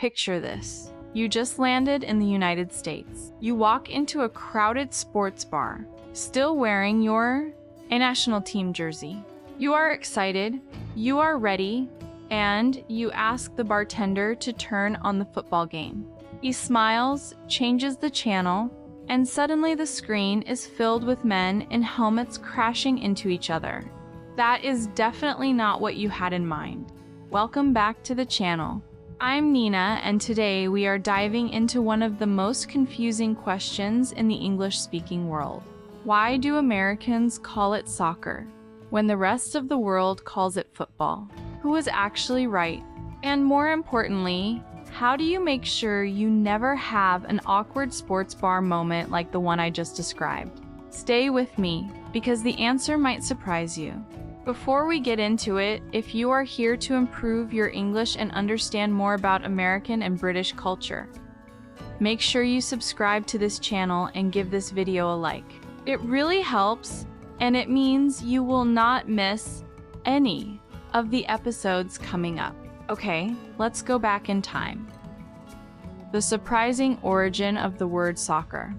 Picture this. You just landed in the United States. You walk into a crowded sports bar, still wearing your national team jersey. You are excited, you are ready, and you ask the bartender to turn on the football game. He smiles, changes the channel, and suddenly the screen is filled with men in helmets crashing into each other. That is definitely not what you had in mind. Welcome back to the channel. I'm Nina, and today we are diving into one of the most confusing questions in the English-speaking world. Why do Americans call it soccer when the rest of the world calls it football? Who is actually right? And more importantly, how do you make sure you never have an awkward sports bar moment like the one I just described? Stay with me, because the answer might surprise you. Before we get into it, if you are here to improve your English and understand more about American and British culture, make sure you subscribe to this channel and give this video a like. It really helps, and it means you will not miss any of the episodes coming up. Okay, let's go back in time. The surprising origin of the word soccer.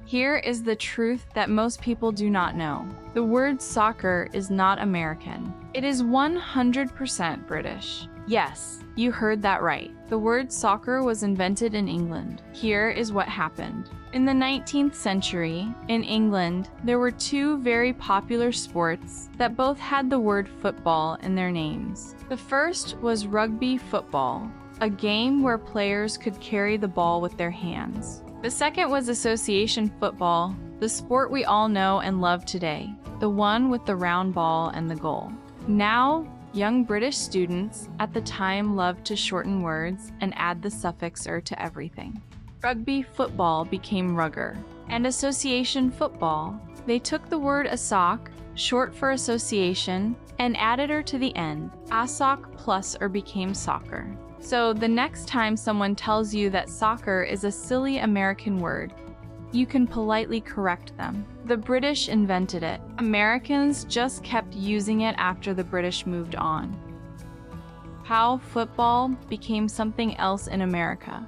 Here is the truth that most people do not know. The word soccer is not American. It is 100% British. Yes, you heard that right. The word soccer was invented in England. Here is what happened. In the 19th century, in England, there were two very popular sports that both had the word football in their names. The first was rugby football, a game where players could carry the ball with their hands. The second was association football, the sport we all know and love today, the one with the round ball and the goal. Now, young British students at the time loved to shorten words and add the suffix "er" to everything. Rugby football became rugger, and association football, they took the word ASOC, short for association, and added "er" to the end. ASOC plus "er" became soccer. So the next time someone tells you that soccer is a silly American word, you can politely correct them. The British invented it. Americans just kept using it after the British moved on. How football became something else in America.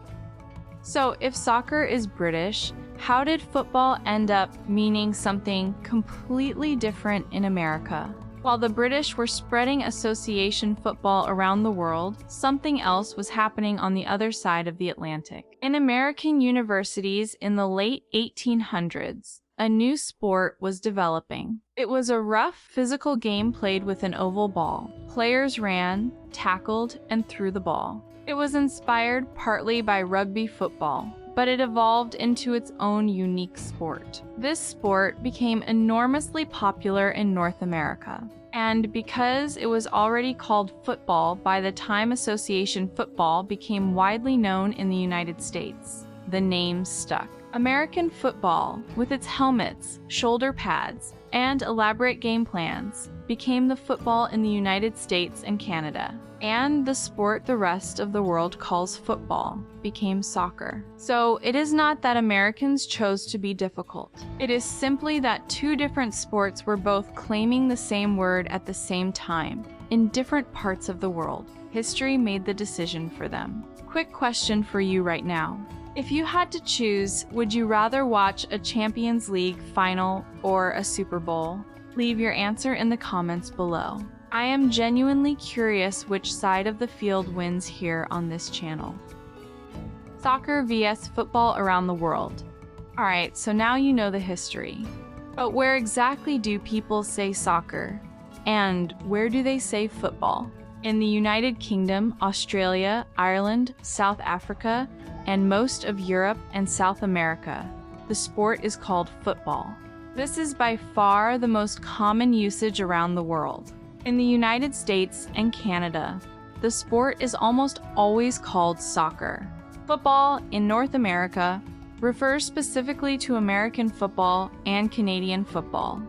So if soccer is British, how did football end up meaning something completely different in America? While the British were spreading association football around the world, something else was happening on the other side of the Atlantic. In American universities in the late 1800s, a new sport was developing. It was a rough, physical game played with an oval ball. Players ran, tackled, and threw the ball. It was inspired partly by rugby football, but it evolved into its own unique sport. This sport became enormously popular in North America. And because it was already called football by the time association football became widely known in the United States, the name stuck. American football, with its helmets, shoulder pads, and elaborate game plans, became the football in the United States and Canada. And the sport the rest of the world calls football became soccer. So it is not that Americans chose to be difficult. It is simply that two different sports were both claiming the same word at the same time in different parts of the world. History made the decision for them. Quick question for you right now. If you had to choose, would you rather watch a Champions League final or a Super Bowl? Leave your answer in the comments below. I am genuinely curious which side of the field wins here on this channel. Soccer vs. football around the world. Alright, so now you know the history. But where exactly do people say soccer? And where do they say football? In the United Kingdom, Australia, Ireland, South Africa, and most of Europe and South America, the sport is called football. This is by far the most common usage around the world. In the United States and Canada, the sport is almost always called soccer. Football in North America refers specifically to American football and Canadian football.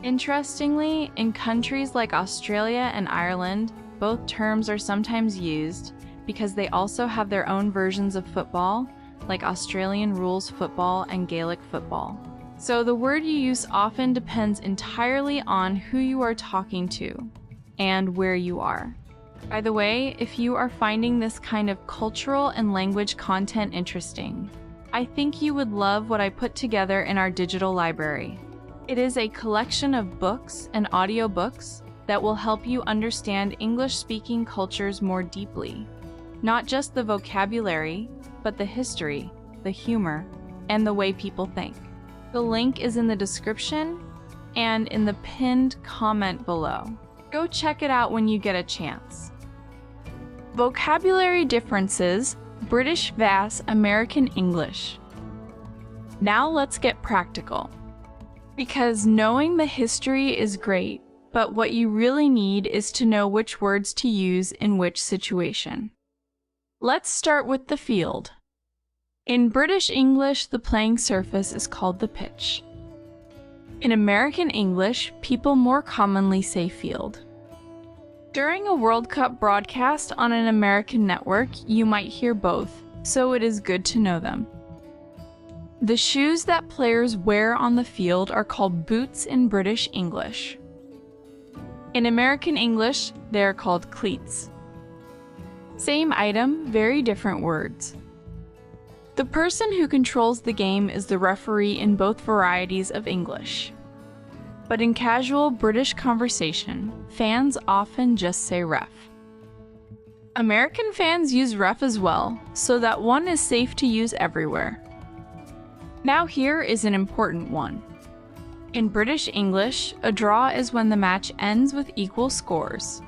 Interestingly, in countries like Australia and Ireland, both terms are sometimes used because they also have their own versions of football, like Australian rules football and Gaelic football. So the word you use often depends entirely on who you are talking to and where you are. By the way, if you are finding this kind of cultural and language content interesting, I think you would love what I put together in our digital library. It is a collection of books and audiobooks that will help you understand English-speaking cultures more deeply. Not just the vocabulary, but the history, the humor, and the way people think. The link is in the description and in the pinned comment below. Go check it out when you get a chance. Vocabulary differences, British vs. American English. Now let's get practical. Because knowing the history is great, but what you really need is to know which words to use in which situation. Let's start with the field. In British English, the playing surface is called the pitch. In American English, people more commonly say field. During a World Cup broadcast on an American network, you might hear both, so it is good to know them. The shoes that players wear on the field are called boots in British English. In American English, they are called cleats. Same item, very different words. The person who controls the game is the referee in both varieties of English. But in casual British conversation, fans often just say ref. American fans use ref as well, so that one is safe to use everywhere. Now here is an important one. In British English, a draw is when the match ends with equal scores.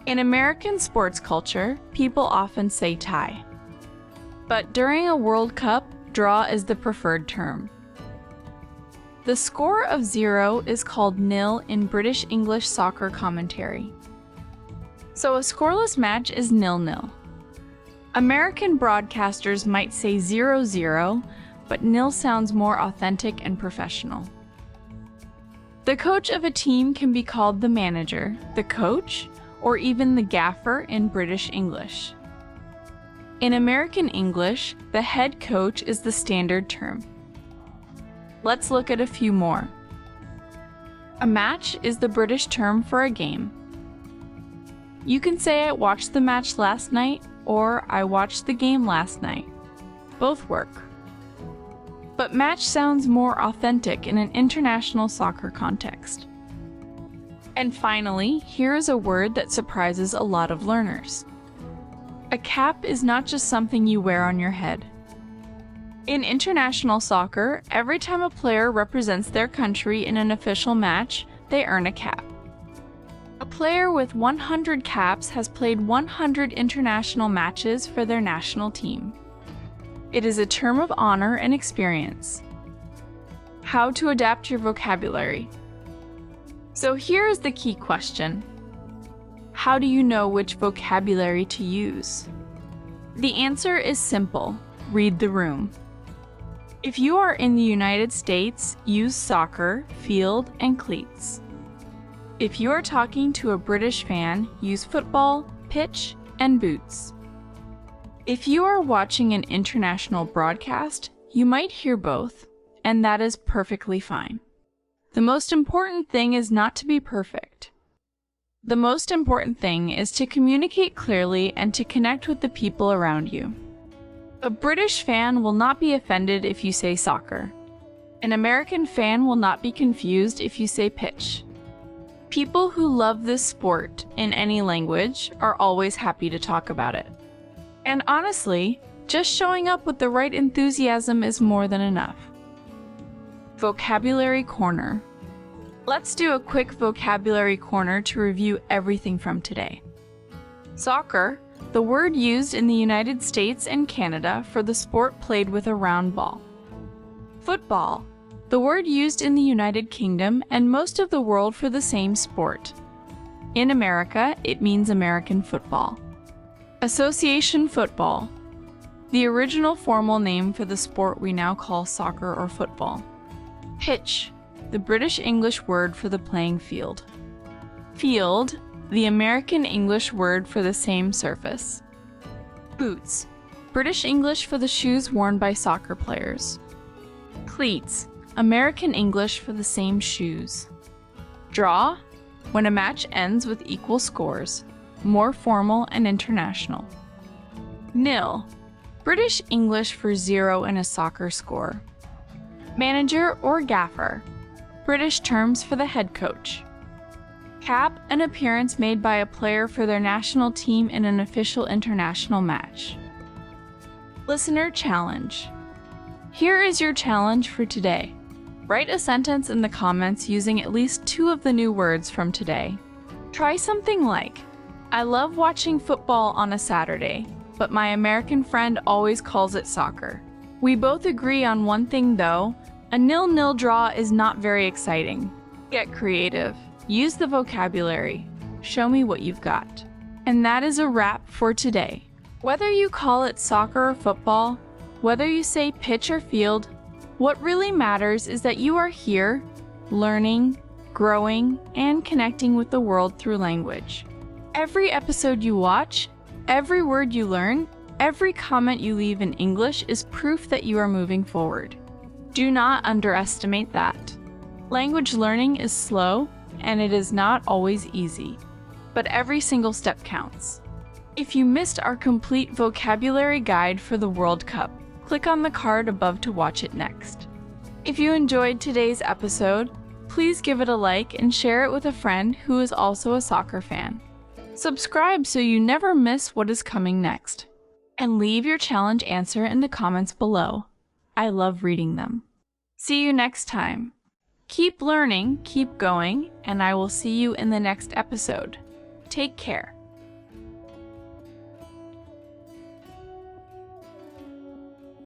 In American sports culture, people often say tie. But during a World Cup, draw is the preferred term. The score of 0 is called nil in British English soccer commentary. So a scoreless match is 0-0. American broadcasters might say 0-0, but nil sounds more authentic and professional. The coach of a team can be called the manager, the coach, or even the gaffer in British English. In American English, the head coach is the standard term. Let's look at a few more. A match is the British term for a game. You can say I watched the match last night or I watched the game last night. Both work. But match sounds more authentic in an international soccer context. And finally, here is a word that surprises a lot of learners. A cap is not just something you wear on your head. In international soccer, every time a player represents their country in an official match, they earn a cap. A player with 100 caps has played 100 international matches for their national team. It is a term of honor and experience. How to adapt your vocabulary. So here is the key question. How do you know which vocabulary to use? The answer is simple. Read the room. If you are in the United States, use soccer, field, and cleats. If you are talking to a British fan, use football, pitch, and boots. If you are watching an international broadcast, you might hear both, and that is perfectly fine. The most important thing is not to be perfect. The most important thing is to communicate clearly and to connect with the people around you. A British fan will not be offended if you say soccer. An American fan will not be confused if you say pitch. People who love this sport in any language are always happy to talk about it. And honestly, just showing up with the right enthusiasm is more than enough. Vocabulary Corner. Let's do a quick vocabulary corner to review everything from today. Soccer, the word used in the United States and Canada for the sport played with a round ball. Football, the word used in the United Kingdom and most of the world for the same sport. In America, it means American football. Association football, the original formal name for the sport we now call soccer or football. Pitch, the British English word for the playing field. Field, the American English word for the same surface. Boots, British English for the shoes worn by soccer players. Cleats, American English for the same shoes. Draw, when a match ends with equal scores. more formal and international. Nil, British English for 0 in a soccer score. Manager or gaffer, British terms for the head coach. Cap, an appearance made by a player for their national team in an official international match. Listener challenge. Here is your challenge for today. Write a sentence in the comments using at least 2 of the new words from today. Try something like, I love watching football on a Saturday, but my American friend always calls it soccer. We both agree on one thing though, a 0-0 draw is not very exciting. Get creative. Use the vocabulary. Show me what you've got. And that is a wrap for today. Whether you call it soccer or football, whether you say pitch or field, what really matters is that you are here, learning, growing, and connecting with the world through language. Every episode you watch, every word you learn, every comment you leave in English is proof that you are moving forward. Do not underestimate that. Language learning is slow, and it is not always easy, but every single step counts. If you missed our complete vocabulary guide for the World Cup, click on the card above to watch it next. If you enjoyed today's episode, please give it a like and share it with a friend who is also a soccer fan. Subscribe so you never miss what is coming next. And leave your challenge answer in the comments below. I love reading them. See you next time. Keep learning, keep going, and I will see you in the next episode. Take care.